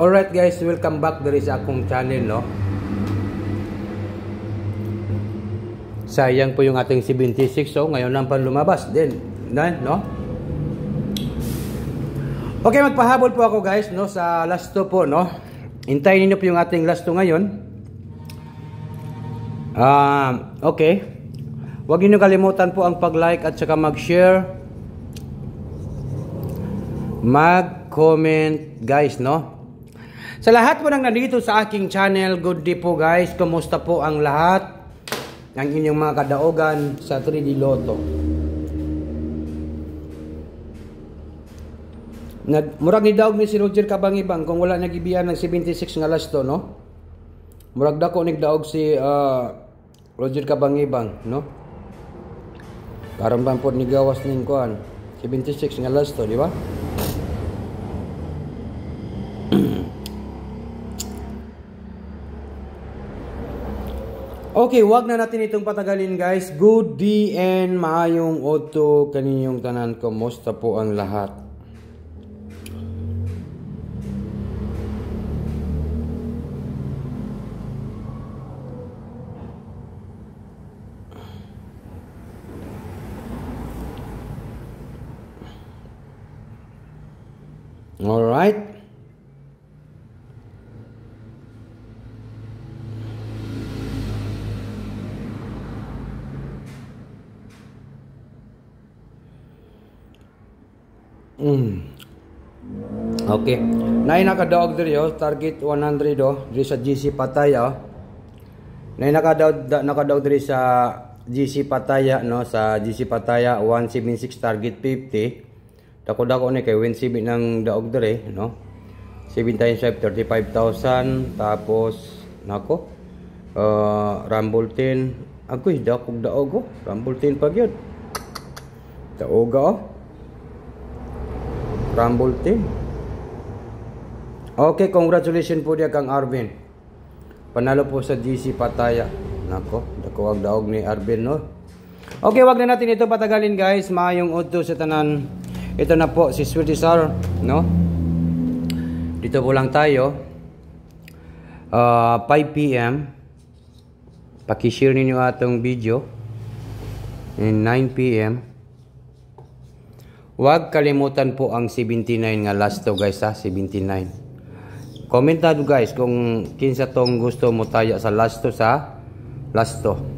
Alright guys, welcome back diri sa akong channel, no. Sayang po yung ating 76, so ngayon lang pa lumabas din, no. Okay, magpahabol po ako guys, no, sa last 2 po, no. Hintayin niyo po yung ating last 2 ngayon. Okay. Huwag niyo kalimutan po ang pag-like at saka mag-share, mag-comment guys, no. Sa lahat po nang nandito sa aking channel, good day po guys. Kumusta po ang lahat ng inyong mga kadaogan sa 3D Lotto? Murag ni daog ni si Roger Kabangibang kung wala nagibiyan ng 76 nga last to, no? Murag dako nigdaog si Roger Kabangibang, no? Karon pa po ni gawas ning kuan 76 nga last to, di ba? Okay, wag na natin itong patagalin guys. Good day and maayong oto kaninyong tanan. Kumusta po ang lahat? Alright. Okay. Nay nakadaog diri target 100 diri sa GC Pataya. Nay nakadaog diri sa GC Pataya, no, sa GC Pataya 176 target 50. Dako-dako ni kay win CB ng daog diri, no. 7 times 5 35,000 tapos nako Rumble 10. Agoy daog Rumble 10 pa gyud. Daog Rumble 10. Okay, congratulations po diya kang Arvin. Panalo po sa GC Pataya. Nako, dako ang daog ni Arvin, no. Okay, wag na natin ito patagalin guys. Maayong udto sa tanan. Ito na po si Sweetie Sar, no. Dito po lang tayo. 5 PM. Paki-share ninyo atong video. And 9 PM. Huwag kalimutan po ang 79 nga last to guys, ha, 79. Komentado guys kung kinsa tong gusto mo taya sa last to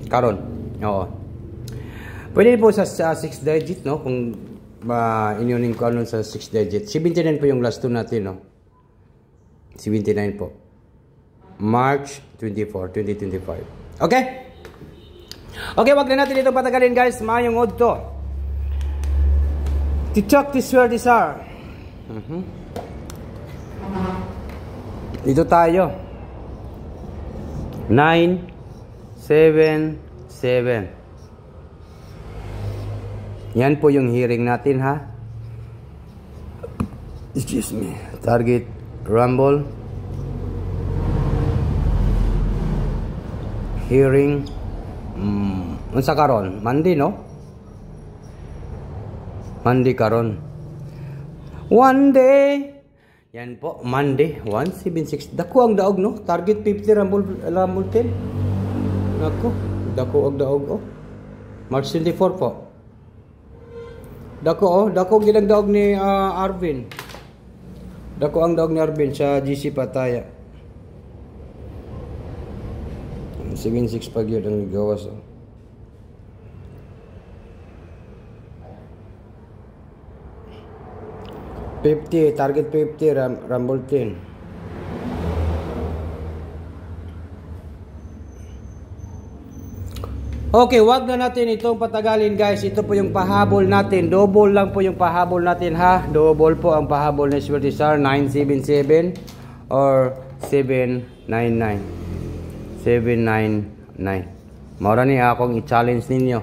karon. Oo. Pwede po sa 6 digit, no, kung inyunin ko ano sa 6 digit. 79 po yung last to natin, no. 79 po. March 24, 2025. Okay? Okay, wag na natin ito patagalin guys. Mayong odd to. Tichok Sweetie Sar. Dito tayo. 9, 7, 7. Yan po yung hearing natin, ha. Excuse me. Target Rumble. Hearing. Unsa karon? Monday, no? Monday karon. One day. Yan po, Monday 176. Dako ang daog, no? Target 50 Rumble 10. Dako ang daog, oh. March 24 po. Dako gilang daog ni Arvin. Dako ang daog ni Arvin sa GC Pataya. 76 pag yun ang gawas, oh. Target 50 Rumble 10. Okay, wag na natin itong patagalin guys. Ito po yung pahabol natin. Double lang po yung pahabol natin, ha. Double po ang pahabol ni Sweetie Sar. 977 or 799. 799. Maura ni akong i-challenge ninyo.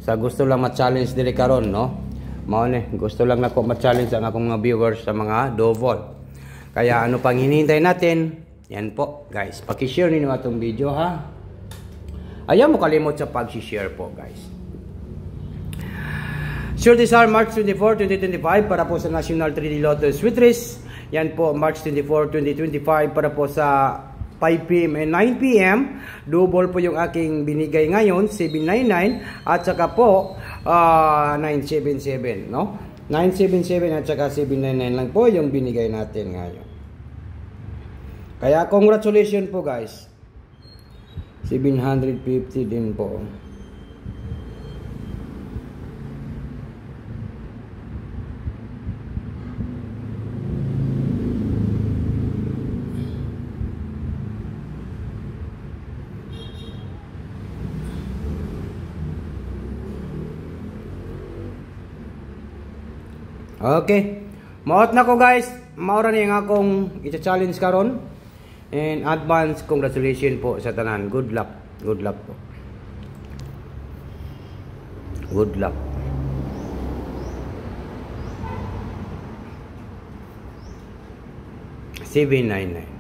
Sa gusto lang ma-challenge diri karon, no. Mao ni, gusto lang nako ma-challenge ang akong mga viewers sa mga double. Kaya ano pang hinihintay natin? Yan po, guys. Paki-share niyo atong video, ha. Ayaw mo kalimot sa pag-share po, guys. Sweetie Sar, March 24, 2025 para po sa National 3D Lotto Sweet Race. Yan po, March 24, 2025 para po sa 5 p.m. and 9 p.m. Double po yung aking binigay ngayon, 799 at saka po 977, no? 977 at saka 799 lang po yung binigay natin ngayon. Kaya congratulations po guys. 750 din po. Okay. Maot na ko guys. Maura ni nga akong i-challenge karon. And advance congratulations po sa tanan. Good luck. Good luck po. Good luck. $799.